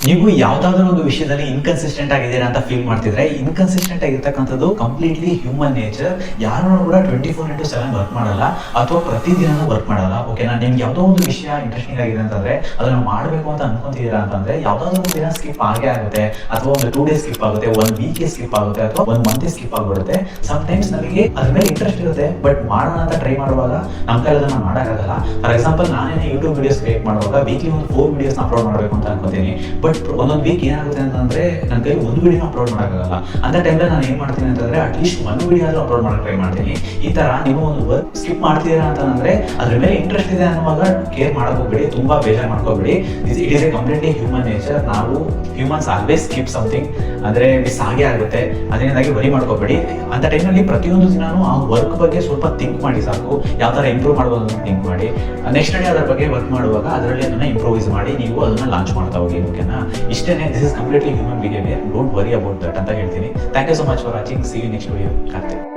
ನೀವು ಯಾವ್ದಾದ್ರು ಒಂದು ವಿಷಯದಲ್ಲಿ ಇನ್ಕನ್ಸಿಸ್ಟೆಂಟ್ ಆಗಿದ್ದೀರಾ ಅಂತ ಫೀಲ್ ಮಾಡ್ತಿದ್ರೆ, ಇನ್ಕನ್ಸಿಸ್ಟೆಂಟ್ ಆಗಿರ್ತಕ್ಕಂಥದ್ದು ಕಂಪ್ಲೀಟ್ಲಿ ಹ್ಯೂಮನ್ ನೇಚರ್. ಯಾರು ಕೂಡ 24/7 ವರ್ಕ್ ಮಾಡಲ್ಲ ಅಥವಾ ಪ್ರತಿದಿನ ವರ್ಕ್ ಮಾಡಲ್ಲ. ಓಕೆನಾ? ನಿಮ್ಗೆ ಯಾವುದೋ ಒಂದು ವಿಷಯ ಇಂಟ್ರೆಸ್ಟಿಂಗ್ ಆಗಿದೆ ಅಂತಂದ್ರೆ ಅದನ್ನ ಮಾಡಬೇಕು ಅಂತ ಅನ್ಕೊಂತಿದ್ದೀರಾ ಅಂತಂದ್ರೆ ಯಾವ್ದಾದ್ರು ಒಂದು ದಿನ ಸ್ಕಿಪ್ ಆಗೇ ಆಗುತ್ತೆ, ಅಥವಾ ಒಂದು 2 days ಸ್ಕಿಪ್ ಆಗುತ್ತೆ, 1 week ಸ್ಕಿಪ್ ಆಗುತ್ತೆ, ಅಥವಾ 1 month ಸ್ಕಿಪ್ ಆಗ್ಬಿಡುತ್ತೆ. ಸಮ್ಟೈಮ್ಸ್ ನಮಗೆ ಅದ್ರ ಮೇಲೆ ಇಂಟ್ರೆಸ್ಟ್ ಇರುತ್ತೆ, ಬಟ್ ಮಾಡೋಣ ಅಂತ ಟ್ರೈ ಮಾಡುವಾಗ ನಮ್ಮ ಕೈಲಿ ಅದನ್ನ ಮಾಡೋಕ್ಕಾಗಲ್ಲ. ಫಾರ್ ಎಕ್ಸಾಂಪಲ್, ನಾನೇನೇ ಯೂಟ್ಯೂಬ್ ವಿಡಿಯೋಸ್ ಕ್ರಿಯೇಟ್ ಮಾಡುವಾಗ ವೀಕ್ಲಿ ಒಂದು 4 videos ಅಪ್ಲೋಡ್ ಮಾಡಬೇಕು ಅಂತ ಅನ್ಕೋತೀನಿ. ಬಟ್ ಒಂದೊಂದು ವೀಕ್ ಏನಾಗುತ್ತೆ ಅಂತಂದ್ರೆ ನನ್ನ ಕೈ ಒಂದು ವಿಡಿಯೋ ಅಪ್ಲೋಡ್ ಮಾಡೋಕ್ಕಾಗಲ್ಲ. ಅಂತ ಟೈಮಲ್ಲಿ ನಾನು ಏನು ಮಾಡ್ತೀನಿ ಅಂತಂದ್ರೆ ಅಟ್ಲೀಸ್ಟ್ 1 video ಆದ್ರೂ ಅಪ್ಲೋಡ್ ಮಾಡೋಕೆ ಟ್ರೈ ಮಾಡ್ತೀನಿ. ಈ ತರ ನೀವು ಒಂದು ವರ್ಕ್ ಸ್ಕಿಪ್ ಮಾಡ್ತೀರಾ ಅಂತಂದ್ರೆ ಅದ್ರ ಮೇಲೆ ಇಂಟ್ರೆಸ್ಟ್ ಇದೆ ಅನ್ನುವಾಗ ಕೇರ್ ಮಾಡಕ್ ಹೋಗ್ಬೇಡಿ, ತುಂಬಾ ಬೇಜಾರು ಮಾಡ್ಕೋಬೇಡಿ. It is A completely human nature. ನಾವು ಹ್ಯೂಮನ್ಸ್ ಆಲ್ವೇಸ್ ಸ್ಕಿಪ್ ಸಮಥಿಂಗ್, ಅಂದ್ರೆ ಮಿಸ್ ಆಗೇ ಆಗುತ್ತೆ. ಅದರಿಂದಾಗಿ ವರಿ ಮಾಡ್ಕೋಬೇಡಿ. ಅಂತ ಟೈಮಲ್ಲಿ ಪ್ರತಿಯೊಂದು ದಿನಾನು ಆ ವರ್ಕ್ ಬಗ್ಗೆ ಸ್ವಲ್ಪ ಥಿಂಕ್ ಮಾಡಿ ಸಾಕು. ಯಾವ ತರ ಇಂಪ್ರೂವ್ ಮಾಡ್ಬೋದು ಅಂತ ಥಿಂಕ್ ಮಾಡಿ. ನೆಕ್ಸ್ಟ್ ಡೇ ಅದರ ಬಗ್ಗೆ ವರ್ಕ್ ಮಾಡುವಾಗ ಅದರಲ್ಲಿ ಅದನ್ನ ಇಂಪ್ರೂವೈಸ್ ಮಾಡಿ ನೀವು ಅದನ್ನ ಲಾಂಚ್ ಮಾಡ್ತಾ ಹೋಗಿ. ಓಕೆನಾ? ಇಷ್ಟೇನೆ. This is completely human behaviour. Don't worry about that ಅಂತ ಹೇಳ್ತೀನಿ. Thank you so much for watching. See you next video. Karthik.